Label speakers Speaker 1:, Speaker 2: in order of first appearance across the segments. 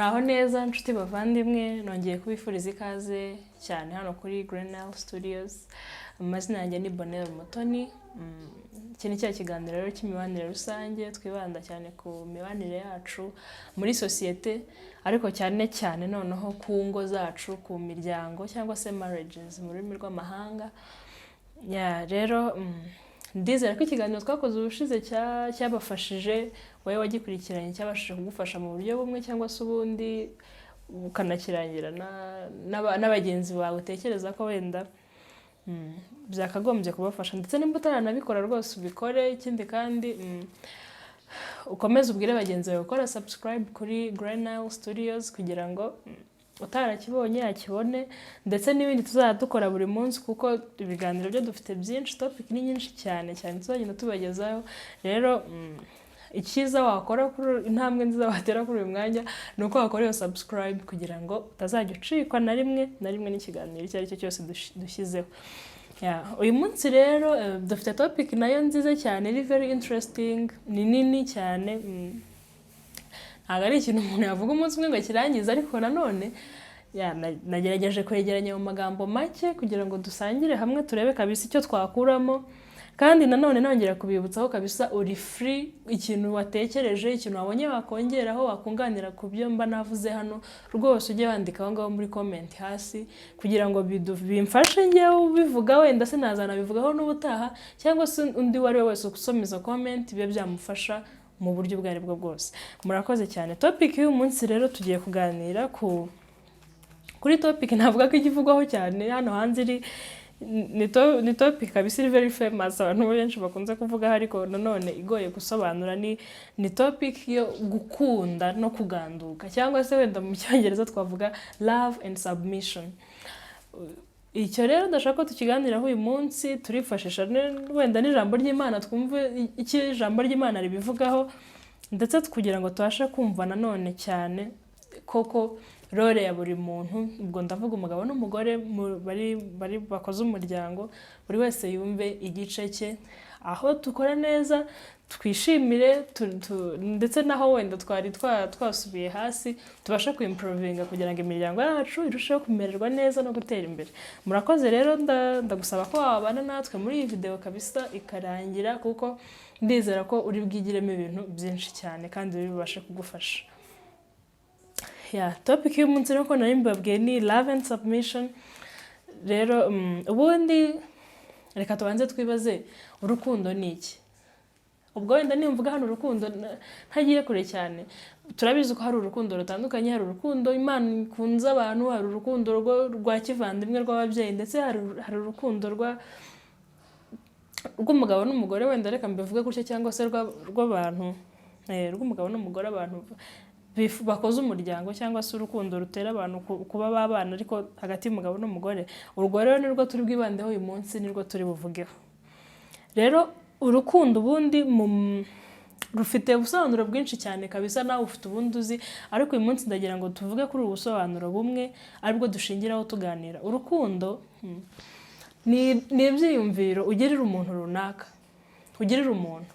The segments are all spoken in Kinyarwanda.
Speaker 1: muraho neza nshuti bavandimwe nongeye kubifuriza ikaze cyane hano kuri Grenell Studios. Amazina yanjye ni Bonheur Umutoni. Iki ni cya kiganiro rero cy'imibanire rusange twibanda cyane ku mibanire yacu muri societe, ariko cyane cyane noneho ku ngo zacu, ku miryango cyangwa se marriages mu rurimi rw'amahanga. Rero ndizera ko ikiganiro twakoze ubushize cyabafashije, wowe wagikurikiranye cyabashije kugufasha mu buryo bumwe cyangwa se ubundi, ukanakirangira n'abagenzi bawe utekereza ko wenda byakagombye kubafasha, ndetse nimba utaranabikora rwose ubikore. Ikindi kandi ukomeze ubwire bagenzi bawe gukora subscribe kuri Grenell Studios kugira ngo utarakibonye yakibone, ndetse n'ibindi tuzajya dukora buri munsi, kuko ibiganiro byo dufite byinshi, topic ni nyinshi cyane tuzagenda tubagezaho. Rero icyiza wakora kuri intambwe nziza watera kuri uyu mwanya ni uko wakora iyo subscribe kugira ngo utazajya ucikwa na rimwe n'ikiganiro icyo ari cyo cyose dushyizeho. Uyu munsi rero dufite topic nayo nziza cyane, iri very interesting, ni nini cyane. Ntabwo ari ikintu umuntu yavuga umunsi umwe ngo akirangize, ariko nanone nagerageje kwegeranya mu magambo make kugira ngo dusangire hamwe turebe kabisa icyo twakuramo. Kandi nanone nongera kubibutsaho kabisa uri free, ikintu watekereje, ikintu wabonye wakongeraho, wakunganira ku byo mba navuze hano, rwose ujye wandika aho ngaho muri comment hasi kugira ngo bimfashe njyewe ubivuga, wenda se nazanabivugaho n'ubutaha, cyangwa se undi wari we wese usomeza comment bibe byamufasha mu buryo ubwo ari bwo bwose. Murakoze cyane. Topic y'uyu munsi rero tugiye kuganira kuri topic navuga ko igivugwaho cyane hano hanze, iri ni topic kabisa iri very famous, abantu benshi bakunze kuvuga, ariko nanone igoye gusobanura. Ni topic yo gukunda no kuganduka, cyangwa se wenda mu Cyongereza twavuga love and submission. Icyo rero ndashaka ko tukiganiraho uyu munsi, turifashisha wenda n'ijambo ry'Imana, twumve iki ijambo ry'Imana ribivugaho, ndetse kugira ngo tubashe kumva nanone cyane koko role ya buri muntu. Ubwo ndavuga umugabo n'umugore bari bakoze umuryango, buri wese yumve igice cye, aho tukora neza twishimire, ndetse naho wenda twari twasubiye hasi tubashe kuimprovinga kugira ngo imiryango yacu irusheho kumererwa neza no gutera imbere. Murakoze rero, ndagusaba ko wabana natwe muri iyi video kabisa ikarangira, kuko ndizera ko uri bwigiremo ibintu byinshi cyane kandi bibashe kugufasha. Topic y'umunsi rero ko nari mbabwiye ni love and submission. Rero ubundi reka tubanze twibaze, urukundo ni iki? Ubwo wenda nimvuga hano urukundo ntagiye kure cyane, turabizi ko hari urukundo rutandukanye. Hari urukundo Imana ikunze abantu, hari urukundo rwa kivandimwe rw'ababyeyi, ndetse hari urukundo rw'umugabo n'umugore, wenda reka mbivuge gutya, cyangwa se rw'abantu, rw'umugabo n'umugore, abantu bakoze umuryango, cyangwa se urukundo rutera abantu kuba babana ariko hagati y'umugabo n'umugore. Urwo rero nirwo turi bwibandeho uyu munsi, nirwo turi buvugeho. Rero urukundo ubundi rufite ubusobanuro bwinshi cyane kabisa, nawe ufite ubundi uzi, ariko uyu munsi ndagira ngo tuvuge kuri ubu busobanuro bumwe aribwo dushingiraho tuganira. Urukundo ni ibyiyumviro ugirira umuntu runaka, ugirira umuntu,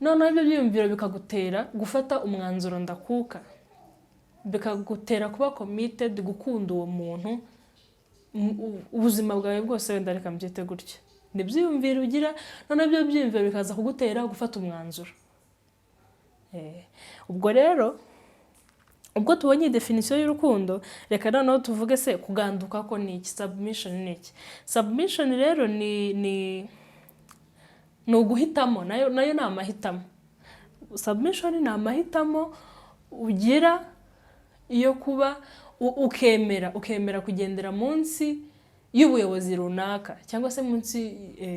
Speaker 1: noneho ibyo byiyumviro bikagutera gufata umwanzuro ndakuka, bikagutera kuba committed, gukunda uwo muntu ubuzima bwawe bwose, wenda reka mbyite gutya. Ni ibyiyumviro ugira, noneho ibyo byiyumviro bikaza kugutera gufata umwanzuro. Ubwo rero, ubwo tubonye definition y'urukundo, reka noneho tuvuge se kuganduka ko ni iki, submission ni iki. Submission rero ni uguhitamo, nayo ni amahitamo. Submission ni amahitamo ugira iyo kuba ukemera kugendera munsi y'ubuyobozi runaka, cyangwa se munsi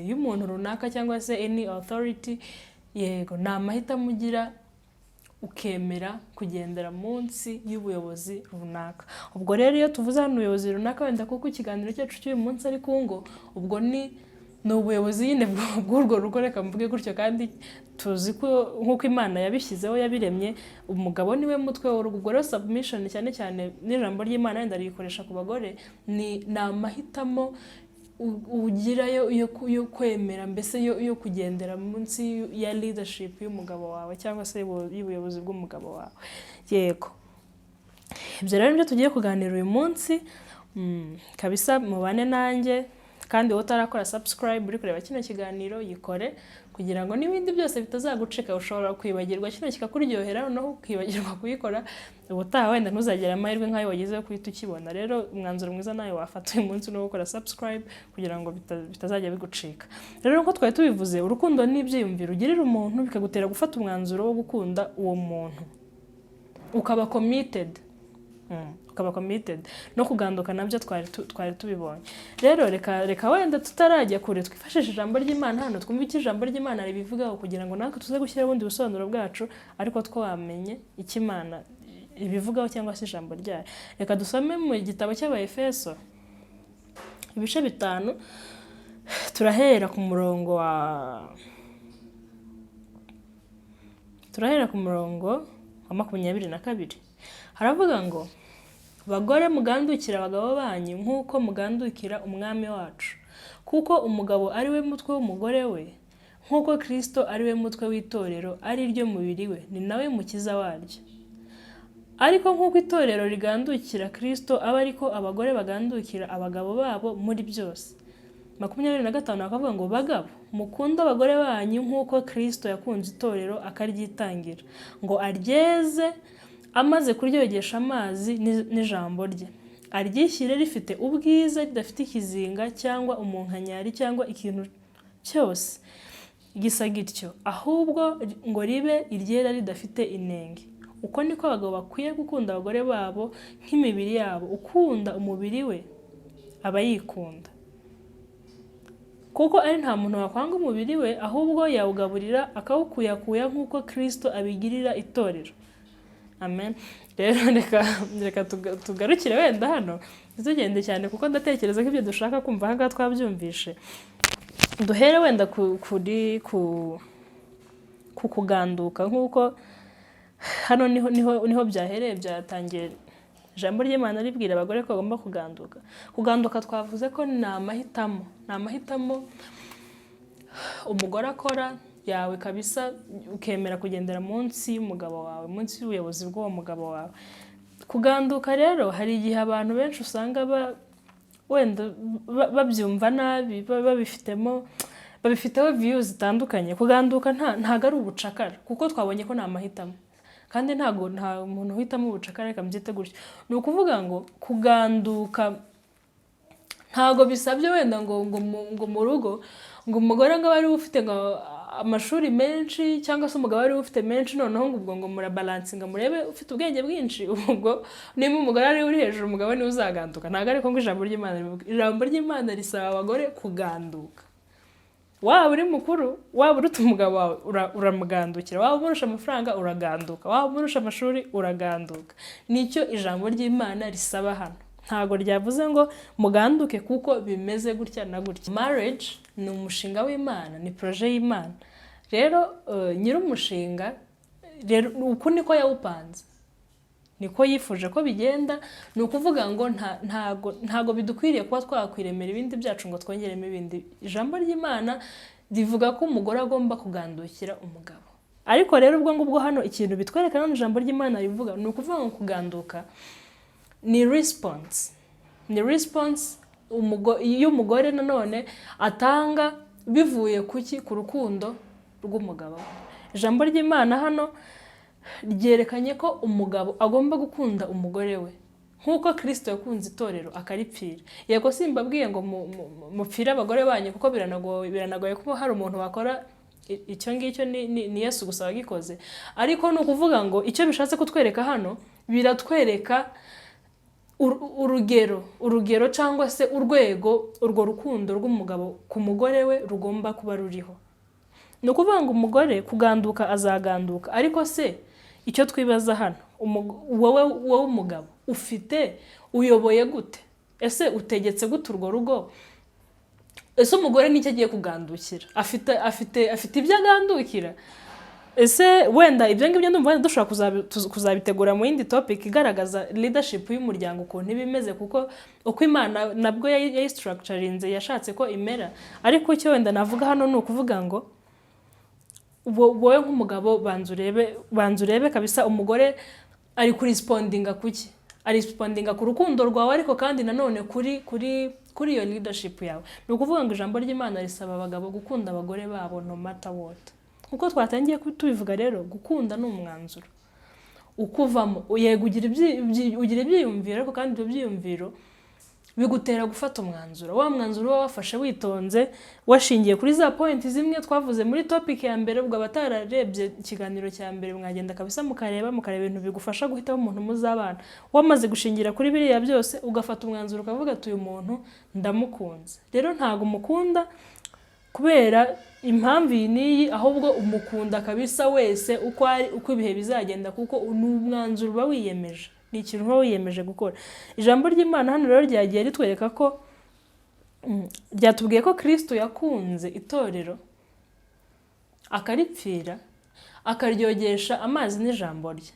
Speaker 1: y'umuntu runaka, cyangwa se any authority. Yego, ni amahitamo ugira ukemera kugendera munsi y'ubuyobozi runaka. Ubwo rero iyo tuvuze hano ubuyobozi runaka, wenda kuko ikiganiro cyacu cy'uyu munsi ari ku ngo, ubwo ni ubuyobozi nyine bw'urwo rugo, reka mvuge gutyo. kandi tuzi ko nk'uko Imana yabishyizeho, yabiremye, umugabo niwe mutwe w'urugo. Rero submission cyane cyane n'ijambo ry'Imana wenda riyikoresha ku bagore, ni amahitamo ugira yo kwemera, mbese yo kugendera munsi ya leadership y'umugabo wawe, cyangwa se y'ubuyobozi bw'umugabo wawe. Yego, ibyo rero nibyo tugiye kuganira uyu munsi. Kabisa mubane nanjye, kandi wowe utarakora subscribe uri kureba kino kiganiro yikore, kugira ngo n'ibindi byose bitazagucika. Ushobora kwibagirwa kino kikakuryohera noneho ukibagirwa kuyikora, ubutaha wenda ntuzagera amahirwe nk'ayo wagize yo kuhita ukibona. Rero umwanzuro mwiza nawe wafata uyu munsi no gukora subscribe kugira ngo bitazajya bigucika. Rero uko twari tubivuze, urukundo n'ibyiyumviro ugirira umuntu bikagutera gufata umwanzuro wo gukunda uwo muntu, ukaba committed. Ukaba committed no kuganduka nabyo twari tubibonye. Rero reka wenda tutarajya kure twifashisha ijambo ry'Imana hano, twumve iki ijambo ry'Imana ribivugaho, kugira ngo natwe tuze gushyira ubundi busobanuro bwacu, ariko twamenye iki Imana ibivugaho cyangwa se ijambo ryayo. Reka dusome mu gitabo cy'Abaefeso ibice 5, turahera ku murongo wa 22. Haravuga ngo, bagore mugandukira abagabo banyu nk'uko mugandukira umwami wacu, kuko umugabo ari we mutwe w'umugore we, nk'uko Kristo ari we mutwe w'itorero, ari ryo mubiri we, ni nawe mukiza waryo. Ariko nk'uko itorero rigandukira Kristo, aba ariko abagore bagandukira abagabo babo muri byose. 25 bakavuga ngo, bagabo mukunda abagore banyu nk'uko Kristo yakunze itorero akaryitangira, ngo aryeze amaze kuryogesha amazi n'ijambo rye, aryishyire rifite ubwiza, ridafite ikizinga cyangwa umunkanyari cyangwa ikintu cyose gisa gityo, ahubwo ngo ribe iryera ridafite inenge. Uko niko abagabo bakwiye gukunda abagore babo nk'imibiri yabo. Ukunda umubiri we aba yikunda, kuko ari nta muntu wakwanga umubiri we, ahubwo yawugaburira akawukuyakuya nk'uko Kristo abigirira itorero. Amen. Rero reka tugarukire wenda hano, tugende cyane kuko ndatekereza ko ibyo dushaka kumva aha twabyumvishe. Duhere wenda kuri kuganduka, nk'uko hano niho byahereye, byatangiye ijambo ry'Imana ribwira abagore ko bagomba kuganduka. Kuganduka twavuze ko ni amahitamo umugore akora yawe kabisa, ukemera kugendera munsi y'umugabo wawe, munsi y'ubuyobozi bw'uwo mugabo wawe. Kuganduka rero hari igihe abantu benshi usanga wenda babyumva nabi, babifiteho views zitandukanye. Kuganduka ntago ari ubucakara, kuko twabonye ko ni amahitamo, kandi nta muntu uhitamo ubucakara, reka mbyite gutyo. Ni ukuvuga ngo kuganduka ntago bisabye wenda ngo mu rugo ngo umugore ngo bari ufite ngo amashuri menshi cyangwa se umugabo ari ufite menshi, noneho ngo murabalansinga murebe ufite ubwenge bwinshi, ubwo niba umugore ari uri hejuru umugabo niwe uzaganduka. Ntago ariko ngo ijambo ry'Imana rivuga. Ijambo ry'Imana risaba abagore kuganduka. Waba uri mukuru, waba uruta umugabo wawe uramugandukira, waba umurusha amafaranga uraganduka, waba umurusha amashuri uraganduka. Nicyo ijambo ry'Imana risaba hano. Ntago ryavuze ngo muganduke kuko bimeze gutya na gutya. Marriage ni umushinga w'Imana, ni projet y'Imana. Rero nyir'umushinga rero uko niko yawupanze, niko yifuje ko bigenda. Ni ukuvuga ngo ntago bidukwiriye kuba twakwiremera ibindi byacu ngo twongeremo ibindi. Ijambo ry'Imana rivuga ko umugore agomba kugandukira umugabo. Ariko rero ubwo ngubwo hano ikintu bitwerekana n'ijambo ry'Imana rivuga, ni ukuvuga ngo kuganduka ni response y'umugore nanone atanga bivuye ku rukundo rw'umugabo. Ijambo ry'Imana hano ryerekanye ko umugabo agomba gukunda umugore we nk'uko Kristo yakunze itorero akaripfira. Yego simbabwiye ngo mupfire abagore banyu, kuko biranagoye kuba hari umuntu wakora icyo ngicyo, ni Yesu gusa wagikoze. Ariko ni ukuvuga ngo icyo bishatse kutwereka hano, biratwereka urugero cyangwa se urwego urwo rukundo rw'umugabo ku mugore we rugomba kuba ruriho. Ni ukuvuga ngo umugore kuganduka azaganduka, ariko se icyo twibaza hano, wowe umugabo uyoboye gute? Ese utegetse gute urwo rugo? Ese umugore nicyo agiye kugandukira? Afite ibyo agandukira? Ese wenda ibyo ngibyo ndumva dushobora kuzabitegura mu yindi topic igaragaza leadership y'umuryango ukuntu ibimeze, kuko uko Imana nabwo yayistructurinze yashatse ko imera. Ariko icyo wenda navuga hano ni ukuvuga ngo wowe nk'umugabo banza urebe kabisa umugore ari kurespondinga kuki, respondinga ku rukundo rwawe ariko kandi nanone kuri iyo leadership yawe. Ni ukuvuga ngo ijambo ry'Imana risaba abagabo gukunda abagore babo no matter what. Kuko twatangiye tubivuga rero, gukunda ni umwanzuro ukuvamo, yego ugira ibyiyumviro ariko kandi ibyo byiyumviro bigutera gufata umwanzuro. Wa mwanzuro wafashe witonze, washingiye kuri za point zimwe twavuze muri topic ya mbere. Ubwo batararebye ikiganiro cya mbere mwagenda kabisa mukareba ibintu bigufasha guhitamo umuntu muzabana. Wamaze gushingira kuri biriya byose ugafata umwanzuro ukavuga ati uyu muntu ndamukunze. Rero ntago mukunda kubera impamvu iyi ahubwo umukunda kabisa wese uko ibihe bizagenda, kuko n'umwanzuro uba wiyemeje, ni ikintu uba wiyemeje gukora. Ijambo ry'Imana hano rero ryagiye ritwereka ko ryatubwiye ko Kristo yakunze itorero akaripfira akaryogesha amazi n'ijambo rye.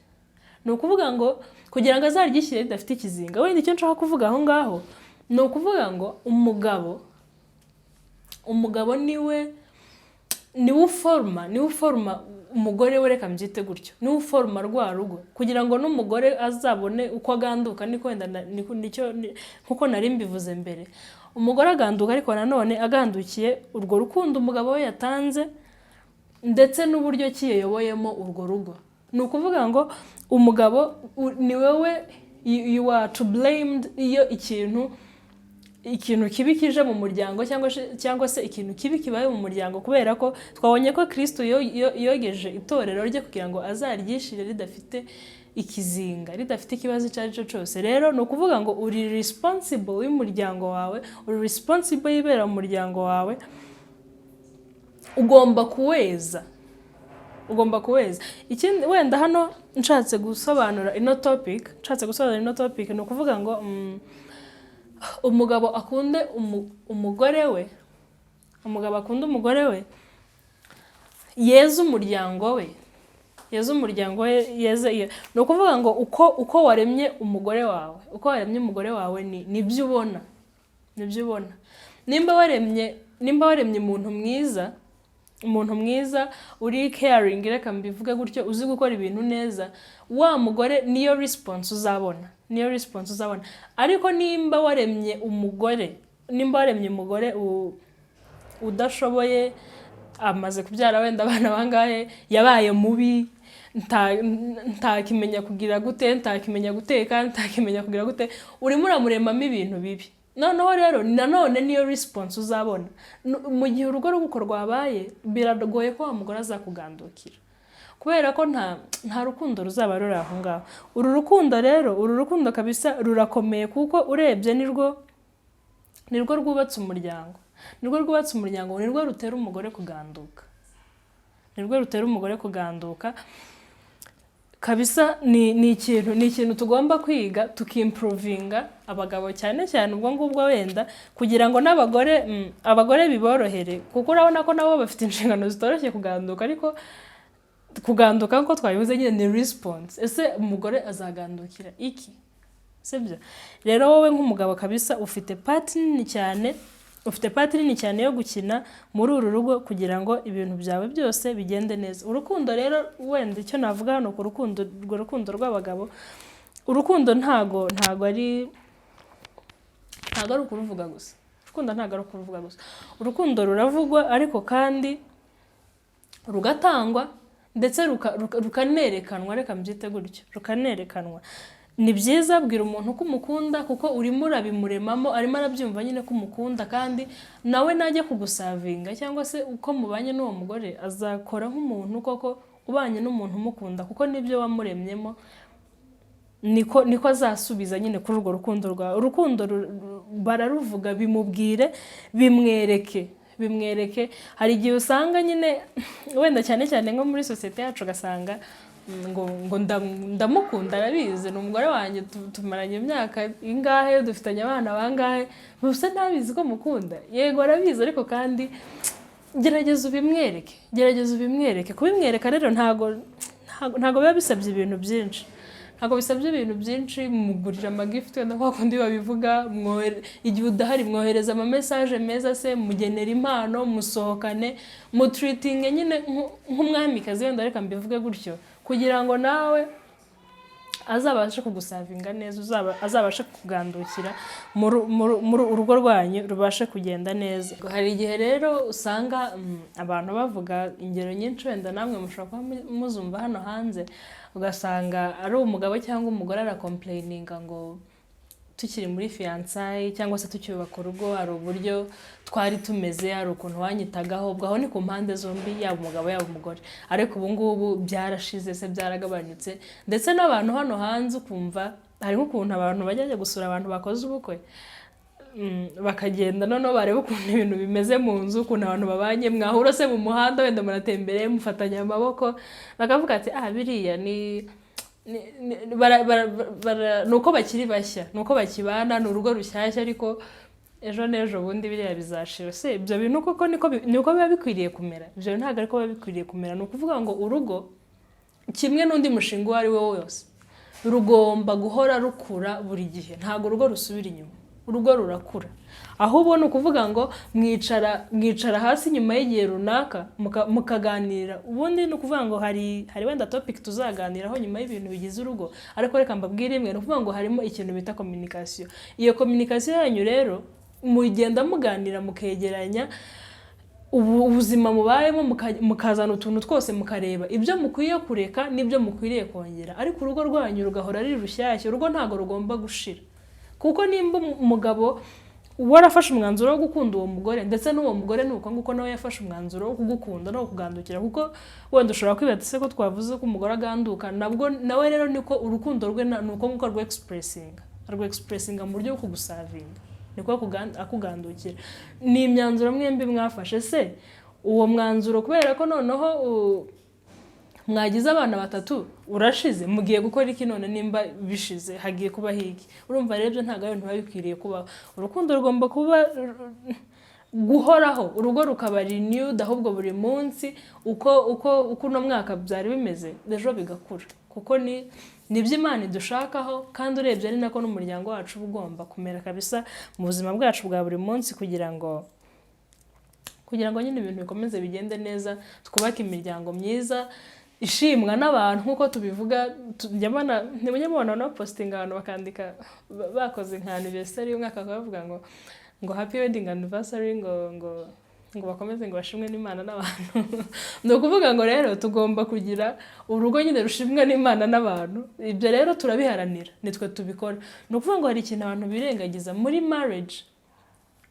Speaker 1: Ni ukuvuga ngo kugira ngo azaryishyire ridafite ikizinga. Wenda icyo nshaka kuvuga aho ngaho ni ukuvuga ngo umugabo niwe uforma umugore we, reka mbyite gutyo, niwe uforma rwa rugo kugira ngo n'umugore azabone uko aganduka. Niko wenda nkuko nari mbivuze mbere, umugore aganduka ariko nanone agandukiye urwo rukundo umugabo we yatanze ndetse n'uburyo kiyoboyemo urwo rugo. Ni ukuvuga ngo umugabo ni wewe, you are to blamed iyo ikintu kibi kije mu muryango cyangwa se ikintu kibi kibaye mu muryango, kubera ko twabonye ko Kristo yogeje itorero rye kugira ngo azaryishire ridafite ikizinga, ridafite ikibazo icyo ari cyo cyose. Rero ni ukuvuga ngo uri responsible y'umuryango wawe, uri responsible y'ibera mu muryango wawe, ugomba kuweza. Ikindi wenda hano nshatse gusobanura ino topic ni ukuvuga ngo umugabo akunde umugore we, yeze umuryango we, ni ukuvuga ngo uko waremye umugore wawe nibyo ubona. Nimba waremye umuntu mwiza uri caring, reka mbivuge gutyo, uzi gukora ibintu neza, wa mugore niyo response uzabona. Ariko nimba waremye umugore udashoboye, amaze kubyara wenda abana bangahe, yabaye mubi, ntakimenya kugira gute, ntakimenya guteka, ntakimenya kugira gute, urimo uramuremamo ibintu bibi. Noneho rero nanone niyo response uzabona. Mu gihe urugo ruko rwabaye, biragoye ko wa mugore azakugandukira, kubera ko nta rukundo ruzaba ruri aho ngaho. Uru rukundo kabisa rurakomeye, kuko urebye nirwo rwubatse umuryango, nirwo rutera umugore kuganduka. Kabisa ni ikintu tugomba kwiga tukimprovinga abagabo cyane ubwo ngubwo wenda, kugira ngo abagore biborohere, kuko urabona ko nabo bafite inshingano zitoroshye kuganduka. Ariko kuganduka nko twabivuze nyine ni response. Ese umugore azagandukira iki? Sibyo? Rero wowe nk'umugabo kabisa ufite part nini cyane yo gukina muri uru rugo kugira ngo ibintu byawe byose bigende neza. Urukundo rero wenda icyo navuga hano ku rukundo rw'abagabo, urukundo ntago ari ukuruvuga gusa. Urukundo ruravugwa ariko kandi rugatangwa ndetse rukanerekanwa, reka mbyite gutyo, rukanerekanwa. Ni byiza bwira umuntu ko umukunda, kuko urimo urabimuremamo, arimo arabyumva nyine ko umukunda, kandi nawe najya kugusavinga cyangwa se uko mubanye n'uwo mugore azakora nk'umuntu koko ubanye n'umuntu umukunda, kuko nibyo wamuremyemo niko azasubiza nyine kuri urwo rukundo rwawe. Urukundo bararuvuga, bimubwire, bimwereke. Hari igihe usanga nyine wenda cyane nko muri societe yacu ugasanga ngo ndamukunda, arabizi, ni umugore wanjye, tumaranye imyaka ingahe, dufitanye abana bangahe, gusa ntabizi ko mukunda. Yego arabizi, ariko kandi gerageza ubimwereke. Kubimwereka rero ntago biba bisabye ibintu byinshi. Mugurira amagift wenda kwa kundi babivuga, igihe udahari mwohereza ama message meza, se mugenera impano, musohokane, mutreating nyine nk'umwamikazi wenda, reka mbivuge gutyo, kugira ngo nawe azabashe kugusavinga neza, azabashe kugandukira muri urugo rwanyu rubashe kugenda neza. Hari igihe rero usanga abantu bavuga ingero nyinshi, wenda namwe mushobora kuba muzumva hano hanze, ugasanga ari umugabo cyangwa umugore arakomplaininga ngo tukiri muri fiançailles cyangwa se tukibaka urugo hari uburyo twari tumeze, hari ukuntu wanyitagaho, ubwo aho ni ku mpande zombi, yaba umugabo yaba umugore. Ariko ubu ngubu byarashize se, byaragabanyutse, ndetse n'abantu hano hanze ukumva hari nk'ukuntu abantu bajya gusura abantu bakoze ubukwe, bakagenda noneho bareba ukuntu ibintu bimeze mu nzu, ukuntu abantu babanye, mwahura se mu muhanda wenda muratembereye mufatanya amaboko, bakavuga ati biriya ni nuko bakiri bashya, nuko bakibana, ni urugo rushyashya, ariko ejo n'ejo bundi biriya bizashira. Se ibyo bintu koko niko biba bikwiriye kumera? Ibyo ntabwo ariko biba bikwiriye kumera. Ni ukuvuga ngo urugo kimwe n'undi mushinga uwo ari wo wose rugomba guhora rukura buri gihe, ntabwo urugo rusubira inyuma, urugo rurakura. Ahubwo ni ukuvuga ngo mwicara hasi nyuma y'igihe runaka mukaganira. Ubundi ni ukuvuga ngo hari wenda topic tuzaganiraho nyuma y'ibintu bigize urugo, ariko reka mbabwire imwe. Ni ukuvuga ngo harimo ikintu bita communication. Iyo communication yanyu rero mugenda muganira, mukegeranya ubuzima mubayemo, mukazana utuntu twose, mukareba ibyo mukwiye kureka n'ibyo mukwiriye kongera, ariko urugo rwanyu rugahora ari rushyashya. Urugo ntabwo rugomba gushira, kuko nimba umugabo warafashe umwanzuro wo gukunda uwo mugore, ndetse n'uwo mugore nuko nguko nawe yafashe umwanzuro wo kugukunda no kugandukira, kuko wenda ushobora kwibata se ko twavuze ko umugore aganduka, nabwo nawe rero niko urukundo rwe nuko nguko rwo expressinga mu buryo bwo kugusavinga, niko akugandukira. Ni imyanzuro mwembi mwafashe. Se uwo mwanzuro kubera ko noneho mwagize abana batatu urashize, mugiye gukora iki none nimba bishize, hagiye kuba hiki? Urumva rero ntabwo ari ibintu bikwiriye kubaho. Urukundo rugomba kuba guhoraho, urugo rukaba renewed, ahubwo buri munsi uko uno mwaka byari bimeze ejo bigakura, kuko ni by'Imana idushakaho, kandi urebye ari nako n'umuryango wacu ugomba kumera kabisa mu buzima bwacu bwa buri munsi, kugira ngo nyine ibintu bikomeze bigende neza, twubake imiryango myiza ishimwa n'abantu nk'uko tubivuga. Ntibanyabona no posting abantu bakandika bakoze nka anniversary y'umwaka, bavuga ngo happy wedding anniversary, ngo bakomeze ngo bashimwe n'Imana n'abantu. Ni ukuvuga ngo rero tugomba kugira urugo nyine rushimwa n'Imana n'abantu. Ibyo rero turabiharanira, nitwe tubikora. Ni ukuvuga ngo hari ikintu abantu birengagiza muri marriage.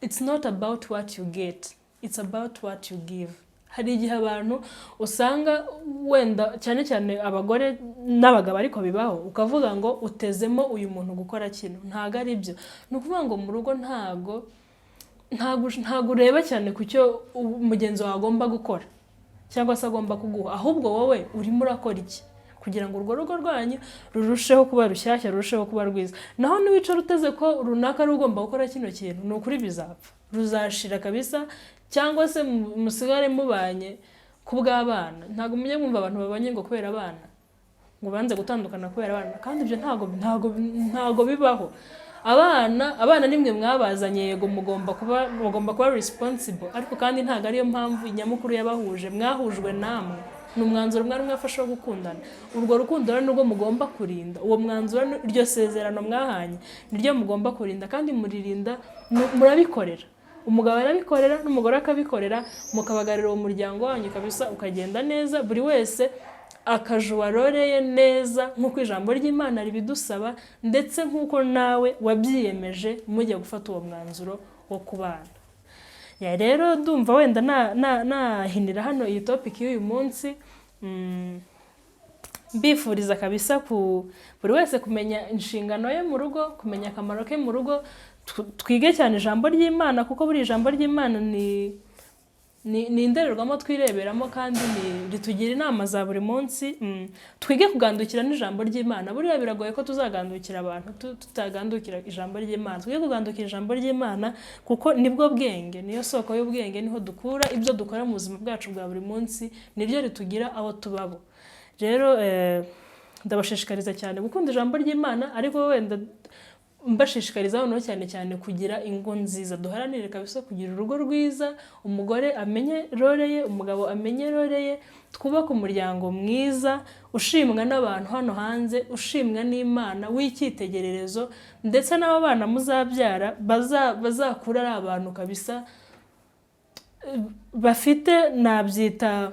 Speaker 1: It's not about what you get, it's about what you give. Hari igihe abantu usanga wenda cyane abagore n'abagabo ariko bibaho, ukavuga ngo utezemo uyu muntu gukora kino, ntago ari byo. Ni ukuvuga ngo mu rugo ntago ureba cyane ku cyo umugenzi wawe agomba gukora cyangwa se agomba kuguha, ahubwo wowe urimo urakora iki kugira ngo urwo rugo rwanyu rurusheho kuba rushyashya, rurusheho kuba rwiza. Naho niwicara uteze ko runaka ari ugomba gukora kino kintu, ni ukuri bizapfa, ruzashira kabisa, cyangwa se musigare mubanye ku bw'abana. Ntago mujye mwumva abantu babanye ngo kubera abana, ngo banze gutandukana kubera abana, kandi ibyo ntago bibaho. Abana nimwe mwabazanye, yego mugomba kuba responsible, ariko kandi ntago ariyo mpamvu inyamukuru yabahuje. Mwahujwe namwe, ni umwanzuro mwari mwafashe wo gukundana. Urwo rukundo rero nirwo mugomba kurinda. Uwo mwanzuro, iryo sezerano mwahanye niryo mugomba kurinda, kandi muririnda murabikorera. Umugabo arabikorera n'umugore akabikorera, mukabagarira uwo muryango wanyu kabisa ukagenda neza, buri wese akajuwaroreye neza nk'uko ijambo ry'Imana ribidusaba, ndetse nk'uko nawe wabyiyemeje mujya gufata uwo mwanzuro wo kubana. Ya rero ndumva wenda nahinira hano iyi topic y'uyu munsi, mbifuriza kabisa buri wese kumenya inshingano ye mu rugo, kumenya akamaro ke mu rugo. Twige cyane ijambo ry'Imana, kuko buri ijambo ry'Imana ni indererwamo twireberamo, kandi ritugira inama za buri munsi. Twige kugandukira n'ijambo ry'Imana. Buriya biragoye ko tuzagandukira abantu tutagandukira ijambo ry'Imana. Twige kugandukira ijambo ry'Imana, kuko nibwo bwenge, niyo soko y'ubwenge, niho dukura ibyo dukora mu buzima bwacu bwa buri munsi, niryo ritugira aho tubabo. Rero ndabashishikariza cyane gukunda ijambo ry'Imana, ariko wenda mbashishikariza noneho cyane cyane kugira ingo nziza. Duharanire kabisa kugira urugo rwiza, umugore amenye role ye, umugabo amenye role ye, twubake umuryango mwiza ushimwa n'abantu hano hanze, ushimwa n'Imana, w'icyitegererezo, ndetse n'abo bana muzabyara bazakura ari abantu kabisa bafite nabyita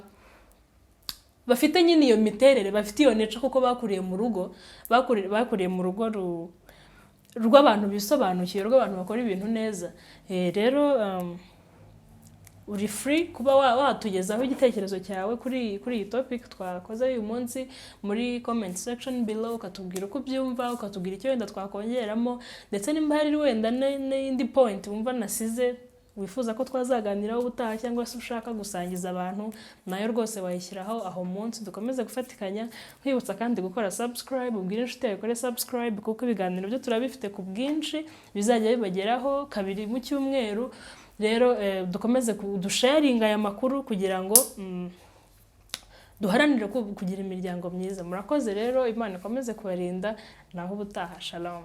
Speaker 1: bafite nyine iyo miterere, bafite iyo neco kuko bakuriye mu rugo, bakuriye mu rugo rw'abantu bisobanukiye, rw'abantu bakora ibintu neza. Rero uri free kuba watugezaho igitekerezo cyawe kuri iyi topic twakoze uyu munsi muri comment section below, ukatubwira uko ubyumva, ukatubwira icyo wenda twakongeramo, ndetse nimba hari wenda n'indi point wumva nasize wifuza ko twazaganiraho ubutaha, cyangwa se ushaka gusangiza abantu, nayo rwose wayishyiraho aho munsi dukomeze gufatikanya. Nkwibutsa kandi gukora subscribe, ubwire inshuti yawe ikore subscribe, kuko ibiganiro byo turabifite ku bwinshi bizajya bibageraho 2 mu cyumweru. Rero dukomeze dusharinga aya makuru kugira ngo duharanire kugira imiryango myiza. Murakoze rero, Imana ikomeze kubarinda, naho ubutaha. Shalom.